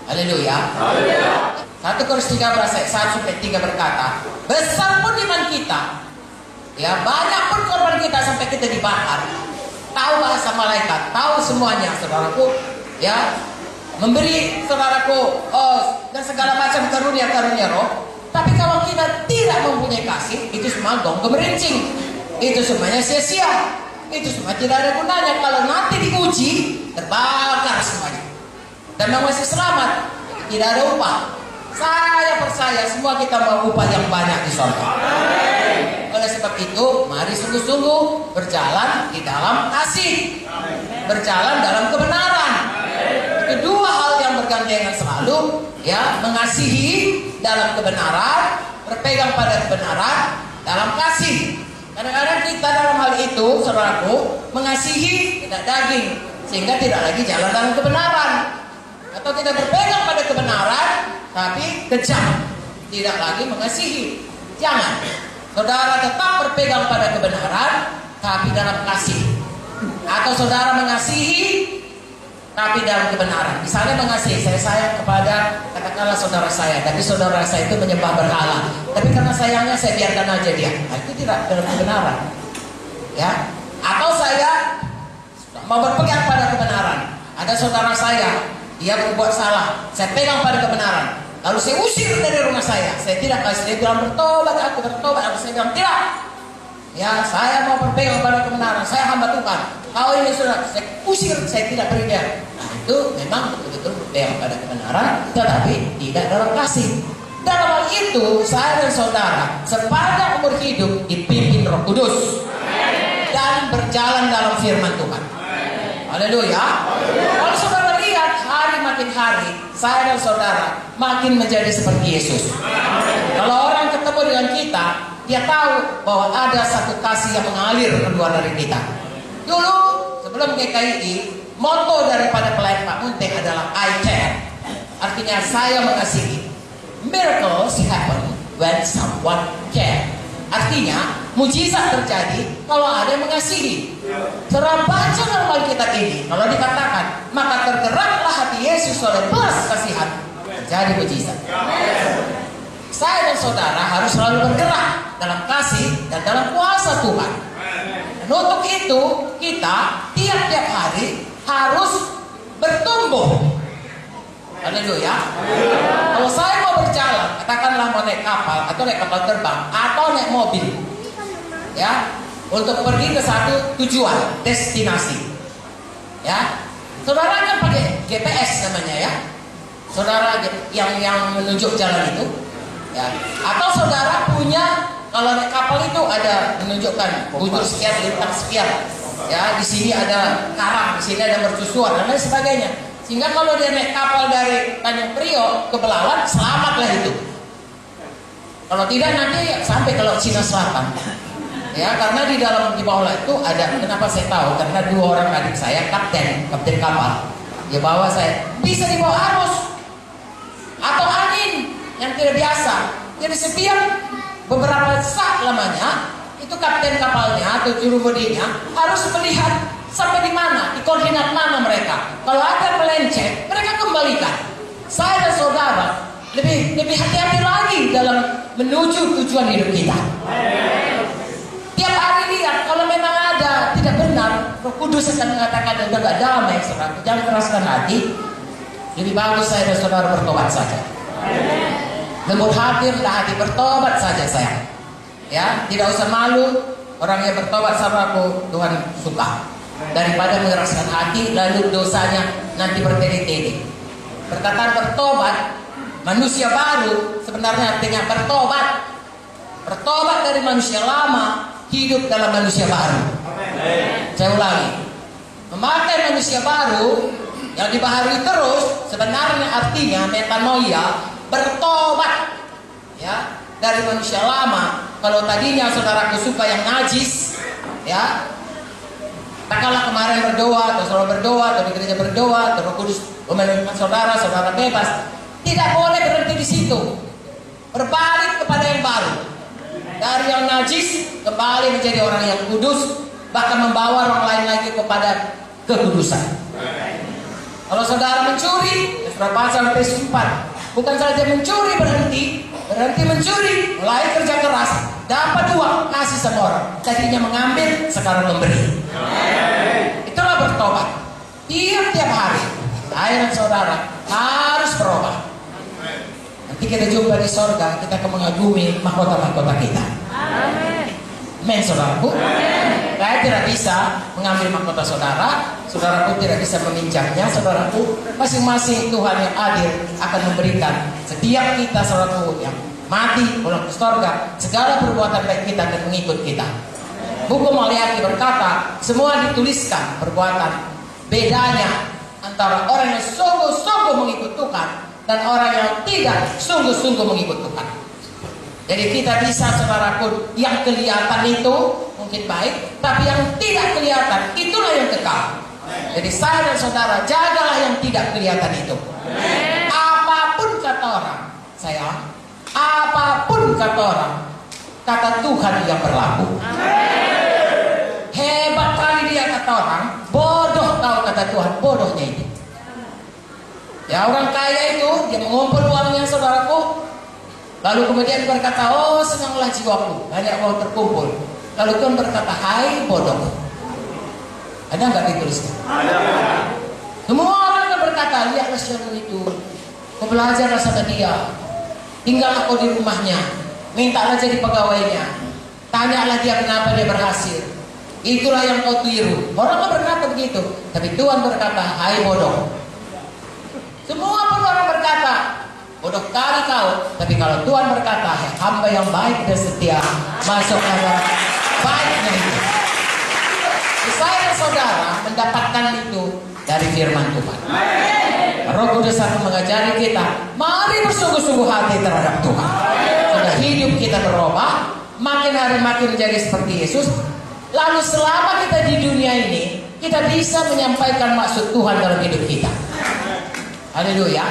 Haleluya. 1 Korintus 13 ayat 1 sampai 3 berkata, besar pun iman kita, ya, banyak pun korban kita sampai kita dibakar, tahu bahasa malaikat, tahu semuanya, saudaraku, ya, memberi saudaraku dan segala macam karunia-karunia roh. Tapi kalau kita tidak mempunyai kasih, itu semua gong gemerincing, itu semuanya sia-sia, itu semua tidak ada gunanya. Kalau nanti diuji, terbakar semuanya, dan masih selamat, tidak ada upah. Saya percaya semua kita mau upah yang banyak di surga. Oleh sebab itu, mari sungguh-sungguh berjalan di dalam kasih, berjalan dalam kebenaran. Kedua hal yang bergandengan selalu, ya, mengasihi dalam kebenaran, berpegang pada kebenaran dalam kasih. Kadang-kadang kita dalam hal itu, saudaraku, mengasihi tidak daging, sehingga tidak lagi jalan dalam kebenaran, atau tidak berpegang pada kebenaran tapi kejam, tidak lagi mengasihi. Jangan, saudara tetap berpegang pada kebenaran tapi dalam kasih, atau saudara mengasihi tapi dalam kebenaran. Misalnya mengasihi, saya sayang kepada katakanlah saudara saya, tapi saudara saya itu menyembah berhala, tapi karena sayangnya saya biarkan aja dia. Nah, itu tidak dalam kebenaran, ya. Atau saya mau berpegang pada kebenaran, ada saudara saya, dia berbuat salah, saya pegang pada kebenaran, lalu saya usir dari rumah saya tidak kasih. Dia bilang bertobat, aku bertobat, aku saya bilang tidak, ya, saya mau berpegang pada kebenaran, saya hamba Tuhan. Kau ini sudah saya usir, saya tidak beri dia. Nah, itu memang betul-betul berpegang pada kebenaran, tetapi tidak dalam kasih. Dalam hal itu, saya dan saudara sepanjang umur hidup dipimpin Roh Kudus dan berjalan dalam firman Tuhan. Haleluya. Kalau saudara lihat hari makin hari, saya dan saudara makin menjadi seperti Yesus. Kalau orang ketemu dengan kita, dia tahu bahwa ada satu kasih yang mengalir keluar dari kita. Dulu sebelum GKI, moto daripada pelayan Pak Munte adalah I care. Artinya saya mengasihi. Miracles happen when someone care. Artinya mujizat terjadi kalau ada yang mengasihi. Saudara baca dalam Alkitab ini, kalau dikatakan maka tergeraklah hati Yesus oleh belas kasihan, terjadi mujizat. Saya dan saudara harus selalu bergerak dalam kasih dan dalam kuasa Tuhan. Dan untuk itu kita tiap-tiap hari harus bertumbuh. Haleluya. Kalau saya mau berjalan, katakanlah mau naik kapal atau naik kapal terbang atau naik mobil, ya, untuk pergi ke satu tujuan, destinasi, ya, saudara kan pakai GPS namanya, ya, saudara yang menunjuk jalan itu, ya, atau saudara punya, kalau naik kapal itu ada menunjukkan bujur sekian, lintang sekian, ya, di sini ada karang, di sini ada mercusuar dan lain sebagainya. Sehingga kalau dia naik kapal dari Tanjung Priok ke Belawan, selamatlah itu. Kalau tidak nanti sampai ke Laut Cina Selatan. Ya, karena di bawah itu ada, kenapa saya tahu? Karena 2 orang adik saya kapten kapal. Dia bawa saya, bisa di bawah arus atau angin yang tidak biasa. Jadi setiap beberapa saat lamanya itu kapten kapalnya atau jurubudinya harus melihat sampai di mana, di koordinat mana mereka. Kalau ada melenceng, mereka kembalikan. Saya dan saudara lebih hati-hati lagi dalam menuju tujuan hidup kita. Tiap hari lihat, kalau memang ada tidak benar, Roh Kudus akan mengatakan dan gak damai, saudara. Jangan keraskan hati. Lebih bagus saya dan saudara bertobat saja. Lembut hati, rendah hati, bertobat saja sayang. Ya, tidak usah malu. Orang yang bertobat sama aku, Tuhan suka. Daripada mengeraskan hati lalu dosanya nanti bertele-tele. Perkataan bertobat, manusia baru, sebenarnya artinya bertobat dari manusia lama, hidup dalam manusia baru. Saya ulangi, memakai manusia baru yang dibaharui terus, sebenarnya artinya metanoia, bertobat, ya, dari manusia lama. Kalau tadinya saudaraku suka yang najis, ya, katakanlah kemarin berdoa, atau selalu berdoa, atau di gereja berdoa, atau Roh Kudus memelukkan saudara bebas. Tidak boleh berhenti di situ. Berbalik kepada yang baru. Dari yang najis kembali menjadi orang yang kudus, bahkan membawa orang lain lagi kepada kekudusan. Kalau saudara mencuri, Surah pasal PS4. Bukan saja mencuri berhenti mencuri, mulai kerja keras, dapat uang, kasih sama orang. Tadinya mengambil, sekarang memberi. Itulah bertobat. Tiap-tiap hari, saya dan saudara harus berubah. Nanti kita jumpa di sorga, kita akan mengagumi mahkota-mahkota kita. Amin, saudaraku. Saya tidak bisa mengambil mahkota saudara, saudaraku tidak bisa meminjamnya, saudaraku. Masing-masing Tuhan yang adil akan memberikan setiap kita, saudaraku, yang mati pulang ke sorga, segala perbuatan baik kita akan mengikut kita. Buku Maliaki berkata, semua dituliskan perbuatan. Bedanya antara orang yang sungguh-sungguh mengikut Tuhan dan orang yang tidak sungguh-sungguh mengikut Tuhan. Jadi kita bisa, saudaraku, yang kelihatan itu mungkin baik, tapi yang tidak kelihatan itulah yang kekal. Jadi saya dan saudara, jagalah yang tidak kelihatan itu. Apapun kata orang, sayang, apapun kata orang, kata Tuhan yang berlaku. Hebat kali dia kata orang, bodoh tahu kata Tuhan, bodohnya itu. Ya, orang kaya itu dia mengumpul uangnya, saudaraku. Lalu kemudian berkata, oh senanglah jiwaku, banyak uang terkumpul. Lalu Tuhan berkata, hai bodoh. Ada nggak dituliskan? Ada. Semua orang akan berkata, lihatlah siapa itu, kau belajarlah sama dia, tinggallah kau di rumahnya, mintalah jadi pegawainya, tanyalah dia kenapa dia berhasil. Itulah yang kau tiru. Orang berkata begitu, tapi Tuhan berkata, hai bodoh. Semua pun orang berkata, bodoh kali kau. Tapi kalau Tuhan berkata, hamba yang baik dan setia, masuk dalam baiknya itu. Saya dan saudara mendapatkan itu dari firman Tuhan. Roh Kudus akan mengajari kita, mari bersungguh-sungguh hati terhadap Tuhan. Sudah hidup kita berubah, makin hari makin menjadi seperti Yesus. Lalu selama kita di dunia ini, kita bisa menyampaikan maksud Tuhan dalam hidup kita. Haleluya.